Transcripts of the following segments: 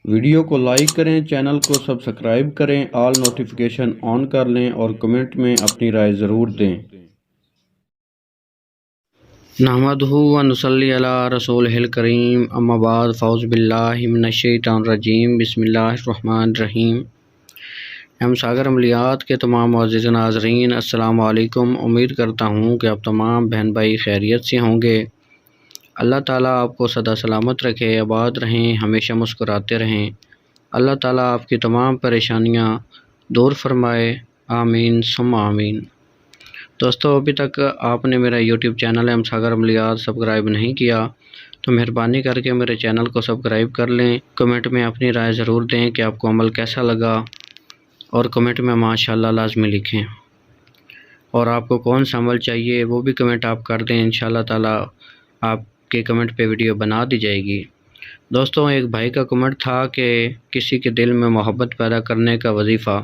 Video کو like کریں، channel کو سبسکرائب کریں، آل نوٹیفیکیشن آن کر لیں اور کمنٹ میں اپنی رائے ضرور دیں۔ نحمدہ و نصلی علی رسولہ الکریم، اما بعد، فاعوذ باللہ من الشیطان الرجیم، بسم اللہ الرحمن الرحیم۔ ہم ساگر عملیات کے تمام معزز ناظرین، السلام علیکم۔ امید کرتا ہوں کہ آپ تمام بہن بھائی خیریت سے ہوں گے۔ اللہ تعالیٰ آپ کو سدا سلامت رکھے، آباد رہیں، ہمیشہ مسکراتے رہیں۔ اللہ تعالیٰ آپ کی تمام پریشانیاں دور فرمائے، آمین ثم آمین۔ دوستو، ابھی تک آپ نے میرا یوٹیوب چینل ہم ساگر عملیات سبسکرائب نہیں کیا تو مہربانی کر کے میرے چینل کو سبسکرائب کر لیں۔ کمنٹ میں اپنی رائے ضرور دیں کہ آپ کو عمل کیسا لگا، اور کمنٹ میں ماشاءاللہ لازمی لکھیں، اور آپ کو کون سا عمل چاہیے وہ بھی کمنٹ آپ کر دیں۔ انشاءاللہ تعالیٰ آپ کے کمنٹ پہ ویڈیو بنا دی جائے گی۔ دوستوں، ایک بھائی کا کمنٹ تھا کہ کسی کے دل میں محبت پیدا کرنے کا وظیفہ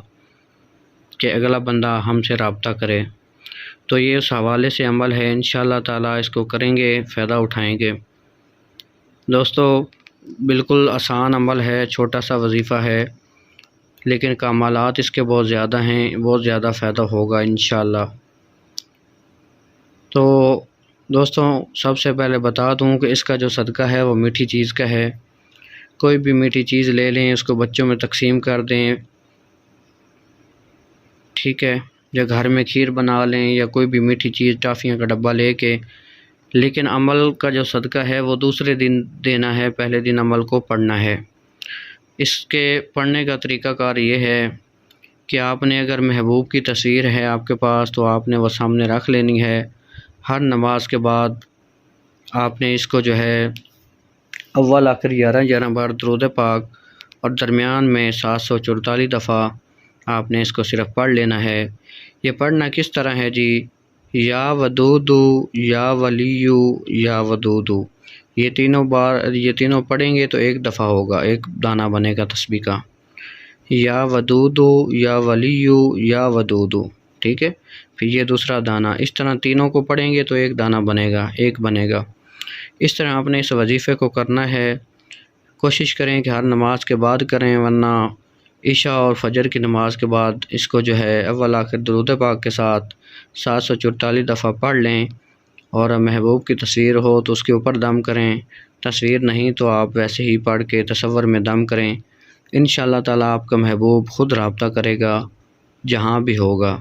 کہ اگلا بندہ ہم سے رابطہ کرے، تو یہ اس حوالے سے عمل ہے۔ انشاءاللہ تعالیٰ اس کو کریں گے، فائدہ اٹھائیں گے۔ دوستو، بالکل آسان عمل ہے، چھوٹا سا وظیفہ ہے، لیکن کمالات اس کے بہت زیادہ ہیں، بہت زیادہ فائدہ ہوگا انشاءاللہ۔ تو دوستوں، سب سے پہلے بتا دوں کہ اس کا جو صدقہ ہے وہ میٹھی چیز کا ہے۔ کوئی بھی میٹھی چیز لے لیں، اس کو بچوں میں تقسیم کر دیں، ٹھیک ہے، یا گھر میں کھیر بنا لیں، یا کوئی بھی میٹھی چیز، ٹافیاں کا ڈبہ لے کے۔ لیکن عمل کا جو صدقہ ہے وہ دوسرے دن دینا ہے، پہلے دن عمل کو پڑھنا ہے۔ اس کے پڑھنے کا طریقہ کار یہ ہے کہ آپ نے اگر محبوب کی تصویر ہے آپ کے پاس تو آپ نے وہ سامنے رکھ لینی ہے۔ ہر نماز کے بعد آپ نے اس کو جو ہے اول آخر 11 بار درود پاک، اور درمیان میں 744 دفعہ آپ نے اس کو صرف پڑھ لینا ہے۔ یہ پڑھنا کس طرح ہے جی؟ یا ودودو، یا ولیو، یا ودودو، یہ تینوں پڑھیں گے تو ایک دفعہ ہوگا، ایک دانہ بنے گا تسبیح کا۔ یا ودودو، یا ولیو، یا ودودو، ٹھیک ہے، پھر یہ دوسرا دانہ، اس طرح تینوں کو پڑھیں گے تو ایک دانہ بنے گا، ایک بنے گا۔ اس طرح آپ نے اس وظیفے کو کرنا ہے۔ کوشش کریں کہ ہر نماز کے بعد کریں، ورنہ عشاء اور فجر کی نماز کے بعد اس کو جو ہے اول آخر درود پاک کے ساتھ 744 دفعہ پڑھ لیں، اور محبوب کی تصویر ہو تو اس کے اوپر دم کریں، تصویر نہیں تو آپ ویسے ہی پڑھ کے تصور میں دم کریں۔ انشاءاللہ تعالیٰ آپ کا محبوب خود رابطہ کرے گا جہاں بھی ہوگا۔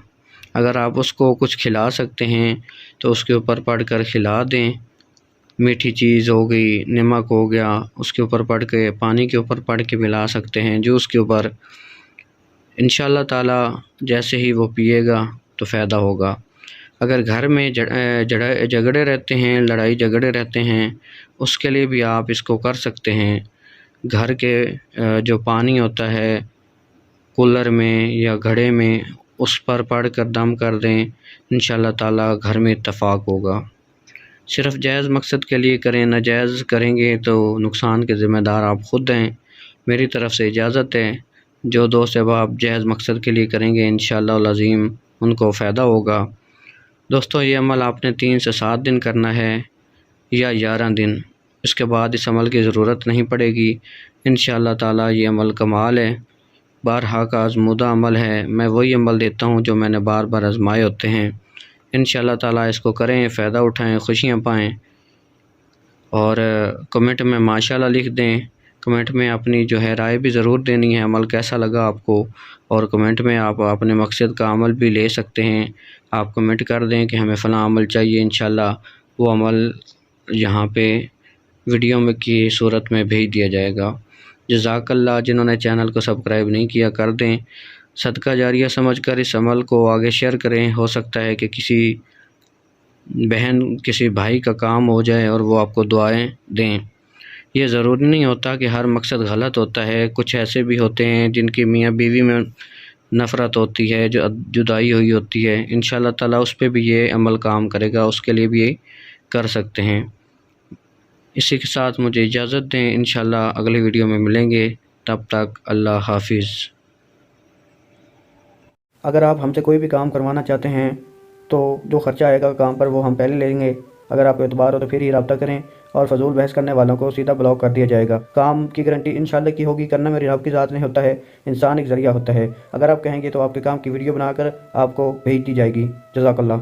اگر آپ اس کو کچھ کھلا سکتے ہیں تو اس کے اوپر پڑھ کر کھلا دیں، میٹھی چیز ہو گئی، نمک ہو گیا، اس کے اوپر پڑھ کے، پانی کے اوپر پڑھ کے ملا سکتے ہیں، جوس کے اوپر۔ انشاءاللہ تعالیٰ جیسے ہی وہ پیے گا تو فائدہ ہوگا۔ اگر گھر میں جھگڑے رہتے ہیں، لڑائی جھگڑے رہتے ہیں، اس کے لیے بھی آپ اس کو کر سکتے ہیں۔ گھر کے جو پانی ہوتا ہے کولر میں یا گھڑے میں، اس پر پڑھ کر دم کر دیں، انشاءاللہ تعالیٰ گھر میں اتفاق ہوگا۔ صرف جائز مقصد کے لیے کریں، ناجائز کریں گے تو نقصان کے ذمہ دار آپ خود ہیں۔ میری طرف سے اجازت ہے، جو دوست احباب جائز مقصد کے لیے کریں گے انشاءاللہ العظیم ان کو فائدہ ہوگا۔ دوستو، یہ عمل آپ نے 3 سے 7 دن کرنا ہے، یا 11 دن، اس کے بعد اس عمل کی ضرورت نہیں پڑے گی۔ انشاءاللہ تعالیٰ یہ عمل کمال ہے، بارہا کا آزمودہ عمل ہے۔ میں وہی عمل دیتا ہوں جو میں نے بار بار آزمائے ہوتے ہیں۔ انشاءاللہ تعالیٰ اس کو کریں، فائدہ اٹھائیں، خوشیاں پائیں، اور کمنٹ میں ماشاءاللہ لکھ دیں۔ کمنٹ میں اپنی جو ہے رائے بھی ضرور دینی ہے، عمل کیسا لگا آپ کو، اور کمنٹ میں آپ اپنے مقصد کا عمل بھی لے سکتے ہیں۔ آپ کمنٹ کر دیں کہ ہمیں فلاں عمل چاہیے، انشاءاللہ وہ عمل یہاں پہ ویڈیو میں کی صورت میں بھیج دیا جائے گا۔ جزاک اللہ۔ جنہوں نے چینل کو سبسکرائب نہیں کیا کر دیں، صدقہ جاریہ سمجھ کر اس عمل کو آگے شیئر کریں۔ ہو سکتا ہے کہ کسی بہن، کسی بھائی کا کام ہو جائے اور وہ آپ کو دعائیں دیں۔ یہ ضروری نہیں ہوتا کہ ہر مقصد غلط ہوتا ہے، کچھ ایسے بھی ہوتے ہیں جن کی میاں بیوی میں نفرت ہوتی ہے، جو جدائی ہوئی ہوتی ہے، انشاءاللہ تعالیٰ اس پہ بھی یہ عمل کام کرے گا، اس کے لیے بھی یہ کر سکتے ہیں۔ اسی کے ساتھ مجھے اجازت دیں، انشاءاللہ اگلے ویڈیو میں ملیں گے، تب تک اللہ حافظ۔ اگر آپ ہم سے کوئی بھی کام کروانا چاہتے ہیں تو جو خرچہ آئے گا کام پر وہ ہم پہلے لیں گے، اگر آپ کو اعتبار ہو تو پھر ہی رابطہ کریں، اور فضول بحث کرنے والوں کو سیدھا بلاک کر دیا جائے گا۔ کام کی گارنٹی انشاءاللہ کی ہوگی، کرنا میری رب کی ذات نہیں ہوتا ہے، انسان ایک ذریعہ ہوتا ہے۔ اگر آپ کہیں گے تو آپ کے کام کی ویڈیو بنا کر آپ کو بھیج دی جائے گی۔ جزاک اللہ۔